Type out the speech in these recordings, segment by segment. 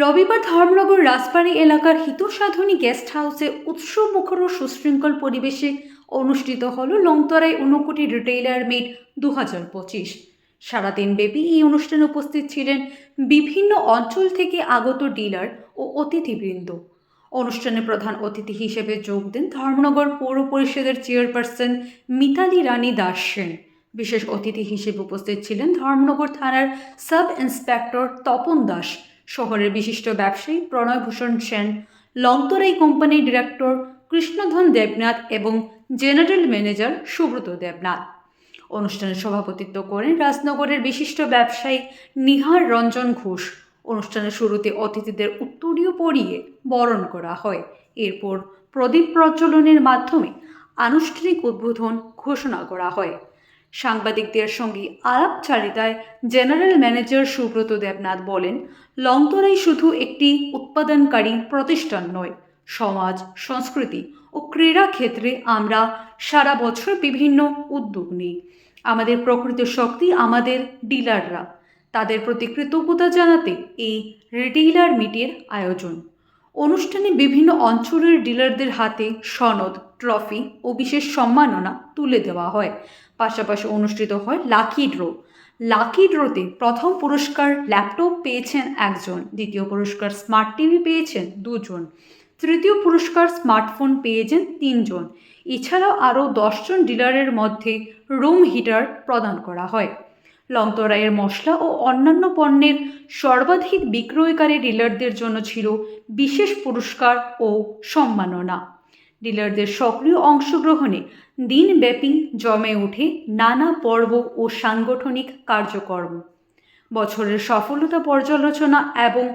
রবিবার ধর্মনগর রাজবাড়ী এলাকার হিতসাধনী গেস্ট হাউসে উৎসবমুখর ও সুশৃঙ্খল পরিবেশে অনুষ্ঠিত হল লংতরাই ঊনকোটি রিটেইলার মিট 2025। সারাদিন ব্যাপী এই অনুষ্ঠানে উপস্থিত ছিলেন বিভিন্ন অঞ্চল থেকে আগত ডিলার ও অতিথিবৃন্দ। অনুষ্ঠানে প্রধান অতিথি হিসেবে যোগ দেন ধর্মনগর পৌর পরিষদের চেয়ারপারসন মিতালি রানী দাস সেন। বিশেষ অতিথি হিসেবে উপস্থিত ছিলেন ধর্মনগর থানার সাব ইন্সপেক্টর তপন দাস, শহরের বিশিষ্ট ব্যবসায়ী প্রণয়ভূষণ সেন, লংতরাই কোম্পানির ডিরেক্টর কৃষ্ণধন দেবনাথ এবং জেনারেল ম্যানেজার সুব্রত দেবনাথ। অনুষ্ঠানে সভাপতিত্ব করেন রাজনগরের বিশিষ্ট ব্যবসায়ী নিহার রঞ্জন ঘোষ। অনুষ্ঠানের শুরুতে অতিথিদের উত্তরীয় পরিয়ে বরণ করা হয়। এরপর প্রদীপ প্রজ্বলনের মাধ্যমে আনুষ্ঠানিক উদ্বোধন ঘোষণা করা হয়। সাংবাদিকদের সঙ্গে আলাপচারিতায় জেনারেল ম্যানেজার সুব্রত দেবনাথ বলেন, লংতরাই শুধু একটি উৎপাদনকারী প্রতিষ্ঠান নয়, সমাজ, সংস্কৃতি ও ক্রীড়া ক্ষেত্রে আমরা সারা বছর বিভিন্ন উদ্যোগ নিই। আমাদের প্রকৃত শক্তি আমাদের ডিলাররা। তাদের প্রতি কৃতজ্ঞতা জানাতে এই রিটেইলার মিটের আয়োজন। অনুষ্ঠানে বিভিন্ন অঞ্চলের ডিলারদের হাতে সনদ, ট্রফি ও বিশেষ সম্মাননা তুলে দেওয়া হয়। পাশাপাশি অনুষ্ঠিত হয় লাকি ড্রোতে প্রথম পুরস্কার ল্যাপটপ পেয়েছেন একজন, দ্বিতীয় পুরস্কার স্মার্ট টিভি পেয়েছেন দুজন, তৃতীয় পুরস্কার স্মার্টফোন পেয়েছেন 3 জন। এছাড়াও আরও 10 জন ডিলারের মধ্যে রুম হিটার প্রদান করা হয়। লংতরাইয়ের মশলা ও অন্যান্য পণ্যের সর্বাধিক বিক্রয়কারী ডিলারদের জন্য ছিল বিশেষ পুরস্কার ও সম্মাননা। ডিলারদের সক্রিয় অংশগ্রহণে দিনব্যাপী জমে ওঠে নানা পর্ব ও সাংগঠনিক কার্যক্রম। বছরের সফলতা পর্যালোচনা এবং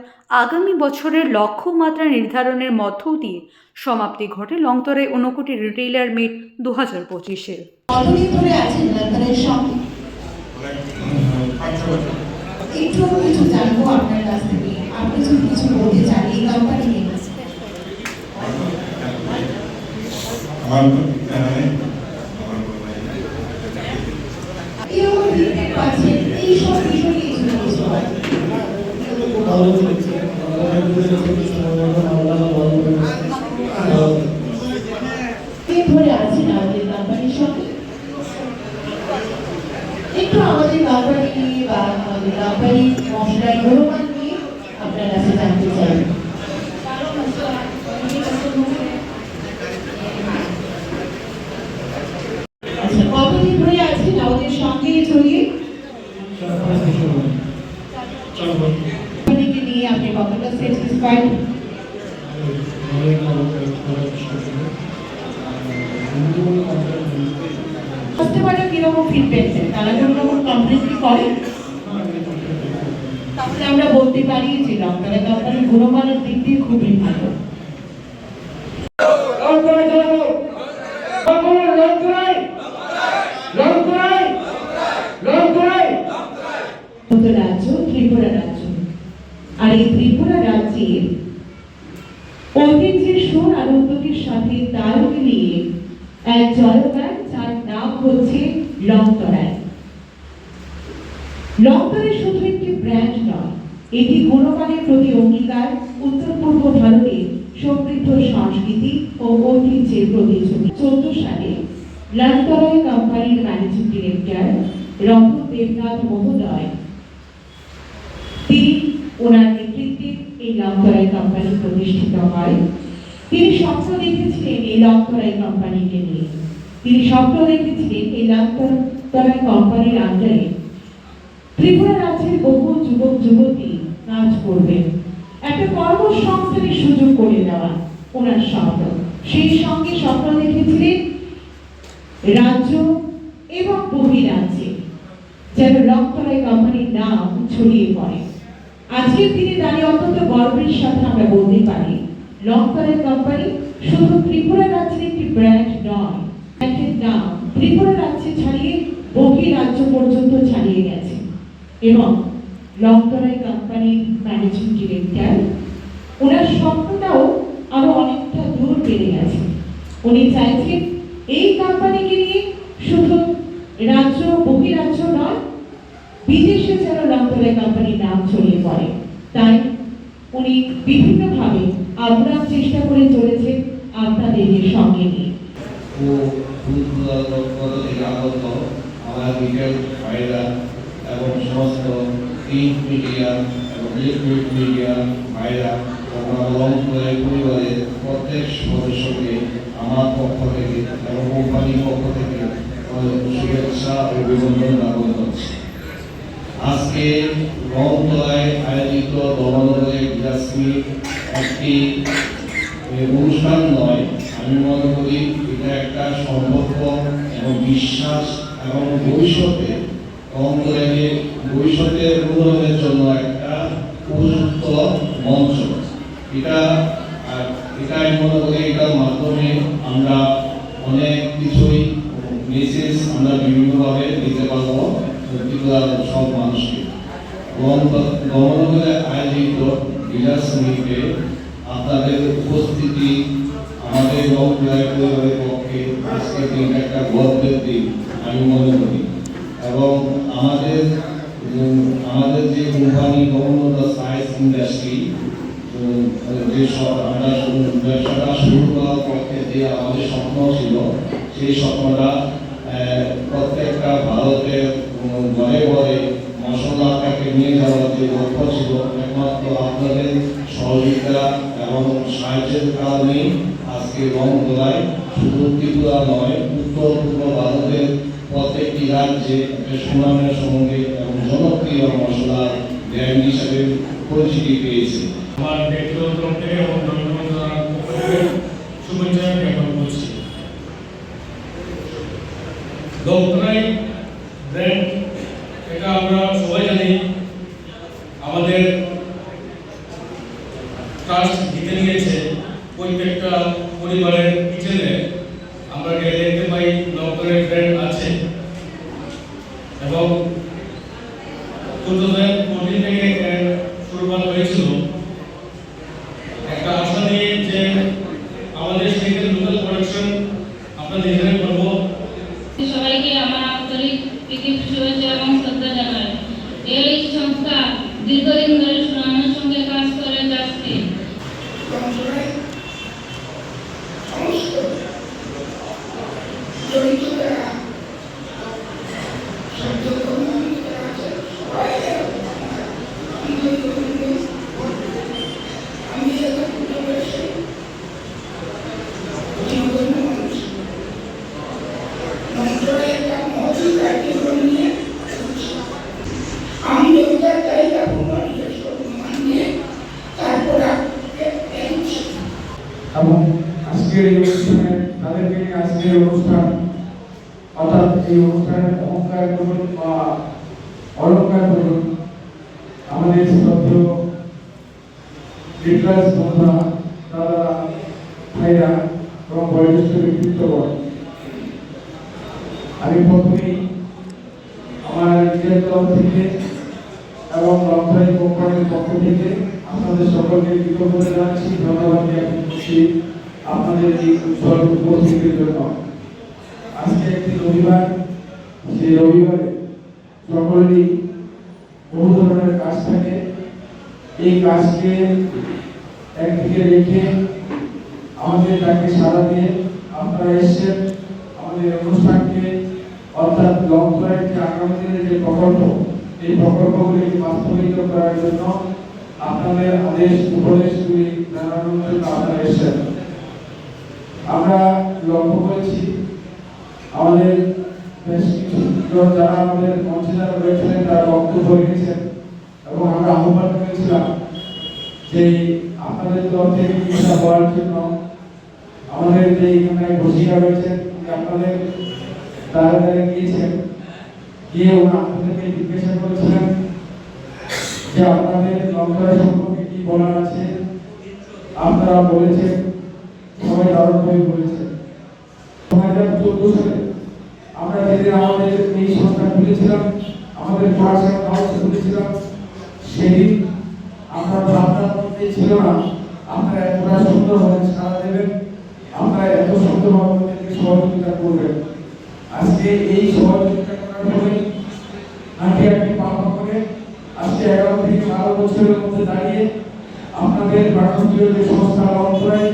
আগামী বছরের লক্ষ্যমাত্রা নির্ধারণের মধ্য দিয়ে সমাপ্তি ঘটে লংতরাই ঊনকোটি রিটেইলার মিট 2025-এর। একটু কিছু জানবো আপনার কাছ থেকে, আপনি যদি কিছু বলতে চান এই কোম্পানি নিয়ে। ধরে আছেন আমাদের কোম্পানির সঙ্গে, একটু আমাদের কোম্পানি বা আমাদের কোম্পানির মশলার গুণমান নিয়ে আপনার কাছে জানতে চাই। আচ্ছা, কতদিন ধরে আছেন আমাদের সঙ্গে জড়িয়ে? কোম্পানিকে নিয়ে আপনি কতটা স্যাটিসফাইড? কাস্টমাররা কিরকম ফিডব্যাক দেয়? তারা কোনোরকম কমপ্লেন কি করে? তাহলে আমরা বলতে পারি যে লংতরাই কোম্পানির গুণমানের দিক দিয়ে খুবই ভালো। রাজ্য ত্রিপুরা রাজ্য, আর এই ত্রিপুরা রাজ্যের ঐতিহ্যের সুর আর উদ্যোগের সাথে তাল মিলিয়ে এক জলগান, যার নাম হচ্ছে লংতরাই। লংতরাই শুধু একটি ব্র্যান্ড নয়, এটি গুণমানের প্রতি অঙ্গীকার, উত্তর পূর্ব ভারতের সমৃদ্ধ সংস্কৃতি ও ঐতিহ্যের প্রতিচ্ছবি। 14 সালে লংতরাই কোম্পানির ম্যানেজিং ডিরেক্টর রতন দেবনাথ মহোদয়, তিনি ওনার নেতৃত্বে এই লংতরাই কোম্পানি প্রতিষ্ঠিত হয়। তিনি স্বপ্ন দেখেছিলেন এই লংতরাই কোম্পানিকে নিয়ে। তিনি স্বপ্ন দেখেছিলেন এই লংতরাই কোম্পানির আন্ডারে ত্রিপুরা রাজ্যের বহু যুবক যুবতী কাজ করবেন, একটা কর্মসংস্থানের সুযোগ করে দেওয়া ওনার স্বপ্ন। সেই সঙ্গে স্বপ্ন দেখেছিলেন রাজ্য এবং বহিরাজ্যে যেন লংতরাই কোম্পানির নাম ছড়িয়ে পড়ে। আজকের দিনে দাঁড়িয়ে অত্যন্ত গর্বের সাথে আমরা বলতে পারি, লংতরাই কোম্পানি শুধু ত্রিপুরা রাজ্যের একটি ব্র্যান্ড নয়, ব্র্যান্ডের নাম ত্রিপুরা রাজ্যে ছাড়িয়ে বহিরাজ্য পর্যন্ত ছাড়িয়ে গেছে। এবং লংতরাই কোম্পানির ম্যানেজিং ডিরেক্টর, ওনার স্বপ্নটাও আরো অনেকটা দূর বেড়ে গেছে। উনি চাইছেন এই কোম্পানিকে নিয়ে শুধু রাজ্য বহিরাজ্য নয়, বিদেশে যেন লংতরাই কোম্পানির নাম ছড়িয়ে পড়ে। তাই উনি বিভিন্নভাবে আপ্রাণ চেষ্টা করে চলেছেন আপনাদের সঙ্গে নিয়ে। ও থেকে আগত আমার বিকেল ভাইরা এবং সমস্ত প্রিন্ট মিডিয়া এবং ইলেকট্রনিক মিডিয়া ভাইরা এবং লংপুরের পরিবারের প্রত্যেক সদস্যকে আমার পক্ষ থেকে এবং কোম্পানির পক্ষ থেকে শুভেচ্ছা ও অভিনন্দন জ্ঞাপন করছি। আজকে রংতলায় আয়োজিত দমনগরের বিরাসমি একটি অনুষ্ঠান নয়, আমি মনে করি এটা একটা সম্পর্ক এবং বিশ্বাস এবং ভবিষ্যতের উন্নয়নের জন্য একটা উপযুক্ত মঞ্চ। এটা আমি মনে করি এটার মাধ্যমে আমরা অনেক কিছুই মেসেজ আমরা বিভিন্নভাবে দিতে পারবো সব মানুষকে। দমনগরে আয়োজিত বিরাসমিতে আপনাদের উপস্থিতি আমাদের পরিবারের পক্ষে আজকের দিন একটা গর্বের দিন আমি মনে করি। এবং আমাদের যে company government of science industry যে আমরা ব্যবসাটা শুরু করার পক্ষে যে আমাদের স্বপ্ন ছিল, সেই স্বপ্নটা প্রত্যেকটা ভারতের ঘরে ঘরে মশলাটাকে নিয়ে যাওয়ার যে লক্ষ্য ছিল, একমাত্র আপনাদের সহযোগিতা এবং সাহায্যের কারণেই আজকে রংতলায় শুধু ত্রিপুরা নয়, উত্তর পূর্ব ভারতের প্রত্যেকটি রাজ্যে সুনামের সঙ্গে এবং জনপ্রিয় মশলার ব্র্যান্ড হিসাবে পরিচিতি পেয়েছে। আমার ব্যক্তিগত তরফ থেকে এবং শুভেচ্ছা জ্ঞাপন করছি। রংতলাই ব্র্যান্ড, এটা আমরা সবাই জানি, আমাদের ট্রাস্ট জিতে নিয়েছে। প্রত্যেকটা পরিবারের পিছনে আমরা দেখতে পাই রংতলাই ব্র্যান্ড আছে এবং 2014 থেকে শুরুয়াত হয়েছিল একটা আশা নিয়ে যে আমাদের সেখানে লোকাল প্রোডাকশন আমরা নিজেরাই করবো। সবাইকে আমার আন্তরিক প্রীতি শুভেচ্ছা এবং শ্রদ্ধা জানাই। এই সংস্থা দীর্ঘদিন ধরে সুনামের সঙ্গে কাজ করে যাচ্ছে। এবং আজকের এই অনুষ্ঠানে তাদেরকে নিয়ে আজকের অনুষ্ঠান, অর্থাৎ এই অনুষ্ঠানের অহংকার করুন বা অলঙ্কার করুন, আমাদের শ্রদ্ধেয় লিডার্স বন্ধুরা, দাদা ভাইরা এবং বয়োজ্যেষ্ঠ ব্যক্তিত্বগণ, আমি প্রথমেই আমার নিজের তরফ থেকে এবং রংতলাই কোম্পানির পক্ষ থেকে আপনাদের সকলকে কৃতজ্ঞতা জানাচ্ছি, ধন্যবাদ জ্ঞাপন করছি আপনাদের এই উজ্জ্বল উপস্থিতির জন্য। আজকে একটি রবিবার, সেই রবিবারে সকলেরই বহু ধরনের কাজ থাকে। এই কাজকে একদিকে রেখে আমাদের ডাকে সাড়া দিয়ে আপনারা এসেছেন আমাদের অনুষ্ঠানকে, অর্থাৎ রংতলাইয়ের যে আগামী দিনের যে প্রকল্প, এই প্রকল্পগুলি বাস্তবায়িত করার জন্য আপনাদের আদেশ উপদেশগুলি জানানোর জন্য আপনারা এসেছেন। আমরা লক্ষ্য করেছি আমাদের বেশ কিছু যারা আমাদের মঞ্চে যারা রয়েছেন তারা বক্তব্য রেখেছেন এবং আমরা আহ্বান করেছিলাম যে আপনাদের তরফ থেকে চিকিৎসা হওয়ার জন্য আমাদের যে এখানে ঘোষিকা রয়েছেন, আপনাদের দ্বারা দ্বারা গিয়েছেন, গিয়ে ওরা আপনাদেরকে জিজ্ঞাসা করেছিলেন যে আপনাদের রংতলাই সম্পর্কে কি বলার আছে। আপনারা বলেছেন, সবাই দারুণভাবে বলেছেন। 2014 সালে আমরা যেদিন আমাদের এই সংস্থা খুলেছিলাম, আমাদের পড়াশোনা হাউস খুলেছিলাম, সেদিন আমরা ভাবনার মধ্যে ছিল না আপনারা এতটা সুন্দরভাবে সাড়া দেবেন, আপনারা এত সুন্দরভাবে আমাদেরকে সহযোগিতা করবেন। আজকে এই সহযোগিতা করার ফলে আগে একটি পাওয়া করে আজকে 11 থেকে 12 বছরের মধ্যে দাঁড়িয়ে আপনাদের ভারতীয় যে সংস্থা লংথরাই,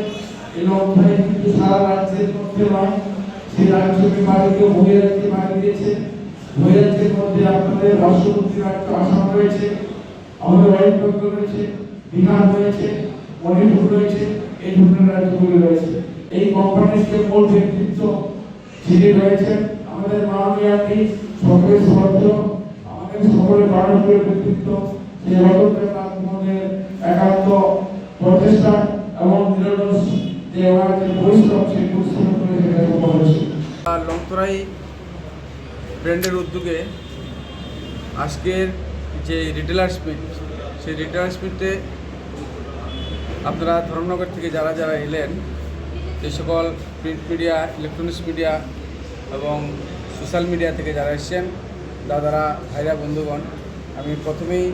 এই লংথরাই কিন্তু সারা রাজ্যের মধ্যে নয়, সেই রাজ্যকে বাড়িকে বহিরাজ্যে বাড়ি দিয়েছে। বহিরাজ্যের মধ্যে আপনাদের পার্শ্ববর্তী রাজ্য আসাম রয়েছে, আমাদের ওয়েস্ট বেঙ্গল রয়েছে, বিহার রয়েছে, মণিপুর রয়েছে, এই ধরনের রাজ্যগুলি রয়েছে। এই কোম্পানির যে মূল ব্যক্তিত্ব যিনি রয়েছেন আমাদের মাননীয় সকলের শ্রদ্ধ, আমাদের সকলের ভারতীয় ব্যক্তিত্ব সেই রতনলাল মোহনের একান্ত প্রচেষ্টা এবং নিরলস যে ওনার যে পরিশ্রম, সেই পরিশ্রম করে সেটা সফল হয়েছে। লংথরাই ব্র্যান্ডের উদ্যোগে আজকের যে রিটেলার্স মিট, সেই রিটেলার্স মিটে আপনারা ধর্মনগর থেকে যারা যারা এলেন, যে সকল প্রিন্ট মিডিয়া, ইলেকট্রনিক্স মিডিয়া এবং সোশ্যাল মিডিয়া থেকে যারা এসছেন, দাদারা, ভাইরা, বন্ধুগণ, আমি প্রথমেই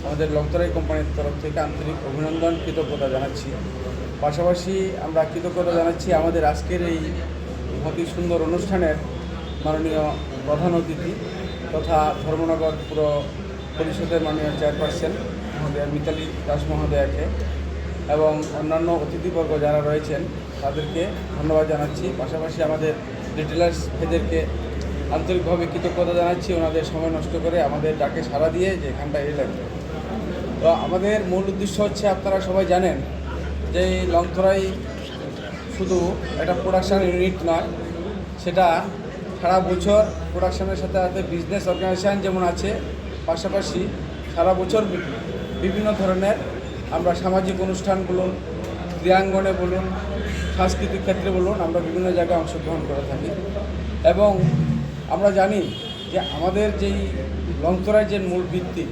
আমাদের লংথরাই কোম্পানির তরফ থেকে আন্তরিক অভিনন্দন, কৃতজ্ঞতা জানাচ্ছি। পাশাপাশি আমরা কৃতজ্ঞতা জানাচ্ছি আমাদের আজকের এই অতি সুন্দর অনুষ্ঠানের মাননীয় প্রধান অতিথি তথা ধর্মনগর পুর পরিষদের মাননীয় চেয়ারপারসন মহোদয়া মিতালি দাস মহোদয়াকে এবং অন্যান্য অতিথিবর্গ যারা রয়েছেন তাদেরকে ধন্যবাদ জানাচ্ছি। পাশাপাশি আমাদের রিটেলার্স ভাইদেরকে আন্তরিকভাবে কৃতজ্ঞতা জানাচ্ছি, ওনাদের সময় নষ্ট করে আমাদের ডাকে সাড়া দিয়ে যে এখানটায় এলেন। তো আমাদের মূল উদ্দেশ্য হচ্ছে, আপনারা সবাই জানেন যে লংথরাই শুধু একটা প্রোডাকশান ইউনিট নয়, সেটা সারা বছর প্রোডাকশানের সাথে সাথে বিজনেস অর্গানাইজেশান যেমন আছে, পাশাপাশি সারা বছর বিভিন্ন ধরনের আমরা সামাজিক অনুষ্ঠান বলুন, ক্রীড়াঙ্গনে বলুন, সাংস্কৃতিক ক্ষেত্রে বলুন, আমরা বিভিন্ন জায়গায় অংশগ্রহণ করে থাকি। এবং আমরা জানি যে আমাদের যেই লংথরাই যে মূল ভিত্তি,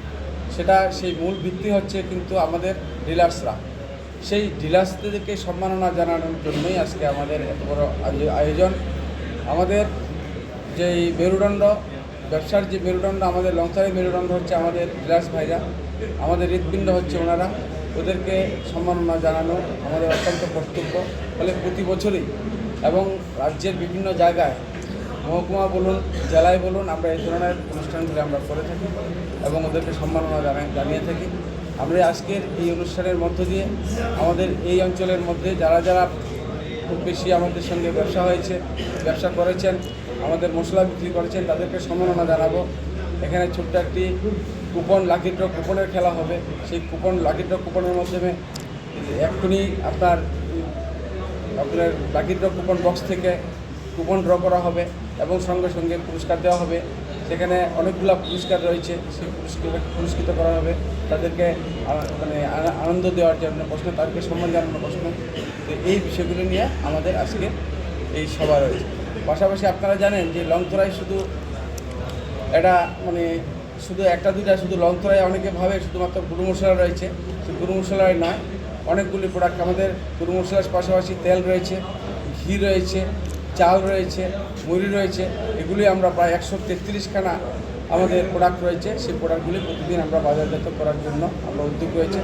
সেই মূল ভিত্তি হচ্ছে কিন্তু আমাদের ডিলার্সরা। সেই ডিলার্সদেরকে সম্মাননা জানানোর জন্যই আজকে আমাদের এত বড় আয়োজন। আমাদের যেই মেরুদণ্ড, ব্যবসার যে মেরুদণ্ড, আমাদের লংথরাই মেরুদণ্ড হচ্ছে আমাদের ডিলার্স ভাইরা, আমাদের হৃৎপিণ্ড হচ্ছে ওনারা। ওদেরকে সম্মাননা জানানো আমাদের অত্যন্ত কর্তব্য। ফলে প্রতি বছরই এবং রাজ্যের বিভিন্ন জায়গায়, মহকুমা বলুন, জেলায় বলুন, আমরা এই ধরনের অনুষ্ঠানগুলি আমরা করে থাকি এবং ওদেরকে সম্মাননা জানিয়ে থাকি। আমরা আজকের এই অনুষ্ঠানের মধ্য দিয়ে আমাদের এই অঞ্চলের মধ্যে যারা যারা খুব বেশি আমাদের সঙ্গে ব্যবসা করেছেন, আমাদের মশলা বিক্রি করেছেন, তাদেরকে সম্মাননা জানাবো। এখানে ছোট্ট একটি কুপন, লাকি ড্র কুপনের খেলা হবে। সেই লাকি ড্র কুপনের মাধ্যমে এক্ষুনি আপনার লাকি ড্র কুপন বক্স থেকে কুপন ড্র করা হবে এবং সঙ্গে সঙ্গে পুরস্কার দেওয়া হবে। সেখানে অনেকগুলো পুরস্কার রয়েছে, সেই পুরস্কৃত করা হবে। তাদেরকে আনন্দ দেওয়ার জন্য প্রশ্ন, তাদেরকে সম্মান জানানোর প্রশ্ন। তো এই বিষয়গুলো নিয়ে আমাদের আজকে এই সভা রয়েছে। পাশাপাশি আপনারা জানেন যে লংথরাই শুধু এটা শুধু একটা দুইটা শুধু লংথরাই অনেকে ভাবে শুধুমাত্র গুঁড়ো মশলা রয়েছে, সেই গুঁড়ো মশলাই নয়, অনেকগুলি প্রোডাক্ট আমাদের গুঁড়ো মশলার পাশাপাশি তেল রয়েছে, ঘি রয়েছে, চাল রয়েছে, মুড়ি রয়েছে। এগুলি আমরা প্রায় 133খানা আমাদের প্রোডাক্ট রয়েছে। সেই প্রোডাক্টগুলি প্রতিদিন আমরা বাজারজাত করার জন্য আমরা উদ্যোগ রয়েছে।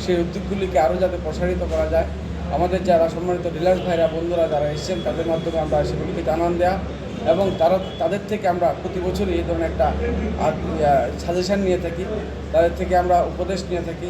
সেই উদ্যোগগুলিকে আরও যাতে প্রসারিত করা যায়, আমাদের যারা সম্মানিত ডিলার্স ভাইরা, বন্ধুরা যারা এসেছেন, তাদের মাধ্যমে আমরা সেগুলিকে জানান দেওয়া এবং তাদের থেকে আমরা প্রতি বছরই এই ধরনের একটা সাজেশান নিয়ে থাকি, তাদের থেকে আমরা উপদেশ নিয়ে থাকি।